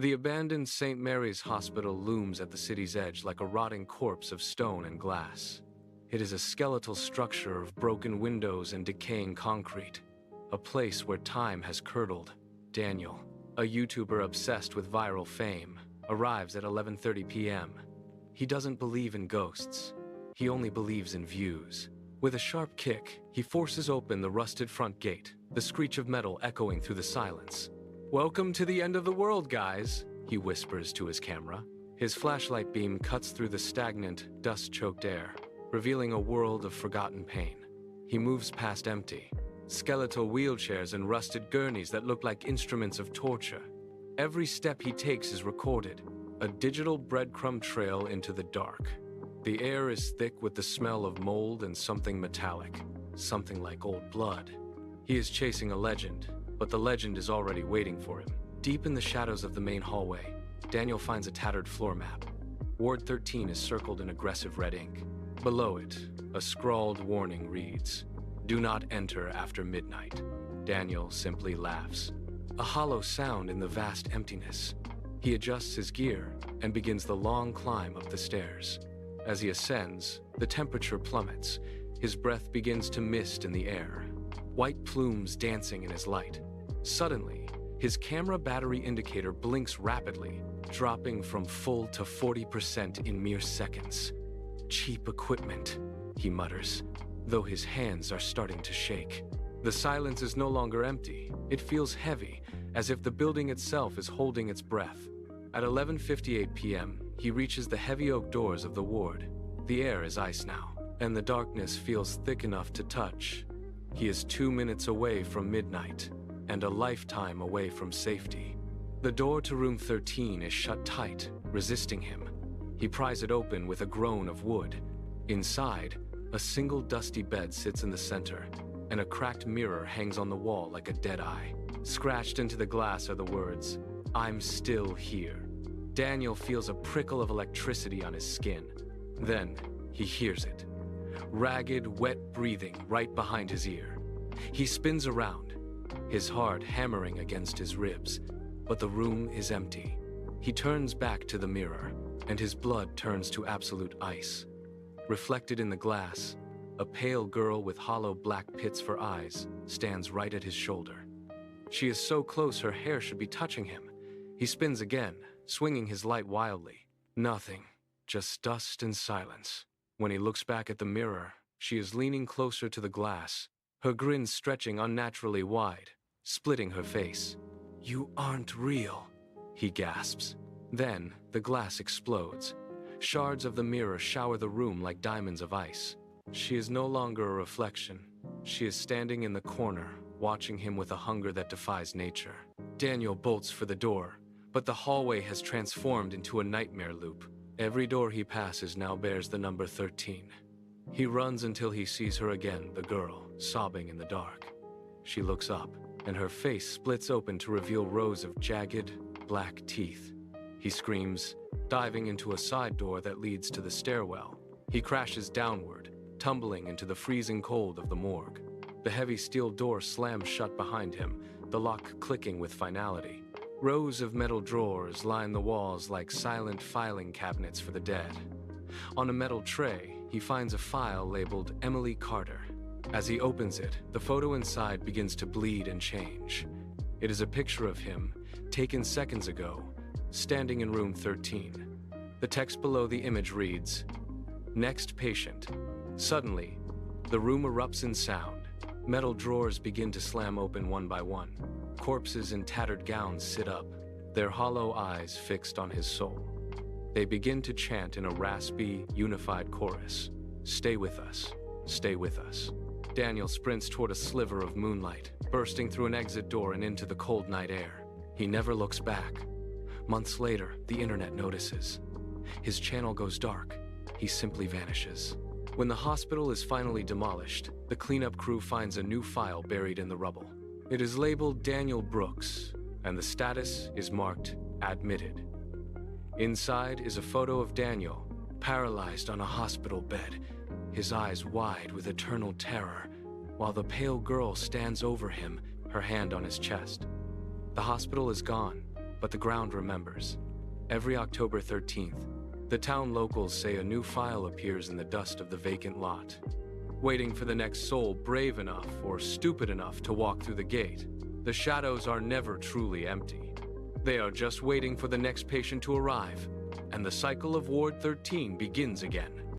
The abandoned St. Mary's Hospital looms at the city's edge like a rotting corpse of stone and glass. It is a skeletal structure of broken windows and decaying concrete, a place where time has curdled. Daniel, a YouTuber obsessed with viral fame, arrives at 11:30 p.m. He doesn't believe in ghosts. He only believes in views. With a sharp kick, he forces open the rusted front gate, the screech of metal echoing through the silence. "Welcome to the end of the world, guys," he whispers to his camera. His flashlight beam cuts through the stagnant, dust-choked air, revealing a world of forgotten pain. He moves past empty, skeletal wheelchairs and rusted gurneys that look like instruments of torture. Every step he takes is recorded, a digital breadcrumb trail into the dark. The air is thick with the smell of mold and something metallic, something like old blood. He is chasing a legend, but the legend is already waiting for him. Deep in the shadows of the main hallway, Daniel finds a tattered floor map. Ward 13 is circled in aggressive red ink. Below it, a scrawled warning reads, "Do not enter after midnight." Daniel simply laughs. A hollow sound in the vast emptiness. He adjusts his gear and begins the long climb up the stairs. As he ascends, the temperature plummets. His breath begins to mist in the air, white plumes dancing in his light. Suddenly, his camera battery indicator blinks rapidly, dropping from full to 40% in mere seconds. "Cheap equipment," he mutters, though his hands are starting to shake. The silence is no longer empty. It feels heavy, as if the building itself is holding its breath. At 11:58 p.m., he reaches the heavy oak doors of the ward. The air is ice now, and the darkness feels thick enough to touch. He is 2 minutes away from midnight, and a lifetime away from safety. The door to room 13 is shut tight, resisting him. He pries it open with a groan of wood. Inside, a single dusty bed sits in the center, and a cracked mirror hangs on the wall like a dead eye. Scratched into the glass are the words, "I'm still here." Daniel feels a prickle of electricity on his skin. Then, he hears it. Ragged, wet breathing right behind his ear. He spins around, his heart hammering against his ribs, but the room is empty. He turns back to the mirror, and his blood turns to absolute ice. Reflected in the glass, a pale girl with hollow black pits for eyes stands right at his shoulder. She is so close her hair should be touching him. He spins again, swinging his light wildly. Nothing, just dust and silence. When he looks back at the mirror, she is leaning closer to the glass, her grin stretching unnaturally wide, splitting her face. "You aren't real," he gasps. Then, the glass explodes. Shards of the mirror shower the room like diamonds of ice. She is no longer a reflection. She is standing in the corner, watching him with a hunger that defies nature. Daniel bolts for the door, but the hallway has transformed into a nightmare loop. Every door he passes now bears the number 13. He runs until he sees her again, the girl, sobbing in the dark. She looks up, and her face splits open to reveal rows of jagged, black teeth. He screams, diving into a side door that leads to the stairwell. He crashes downward, tumbling into the freezing cold of the morgue. The heavy steel door slams shut behind him, the lock clicking with finality. Rows of metal drawers line the walls like silent filing cabinets for the dead. On a metal tray, he finds a file labeled Emily Carter. As he opens it, the photo inside begins to bleed and change. It is a picture of him, taken seconds ago, standing in room 13. The text below the image reads, "Next patient." Suddenly, the room erupts in sound. Metal drawers begin to slam open one by one. Corpses in tattered gowns sit up, their hollow eyes fixed on his soul. They begin to chant in a raspy, unified chorus. "Stay with us. Stay with us." Daniel sprints toward a sliver of moonlight, bursting through an exit door and into the cold night air. He never looks back. Months later, the internet notices. His channel goes dark. He simply vanishes. When the hospital is finally demolished, the cleanup crew finds a new file buried in the rubble. It is labeled Daniel Brooks, and the status is marked admitted. Inside is a photo of Daniel, paralyzed on a hospital bed, his eyes wide with eternal terror, while the pale girl stands over him, her hand on his chest. The hospital is gone, but the ground remembers. Every October 13th, the town locals say a new file appears in the dust of the vacant lot, waiting for the next soul brave enough or stupid enough to walk through the gate. The shadows are never truly empty. They are just waiting for the next patient to arrive, and the cycle of Ward 13 begins again.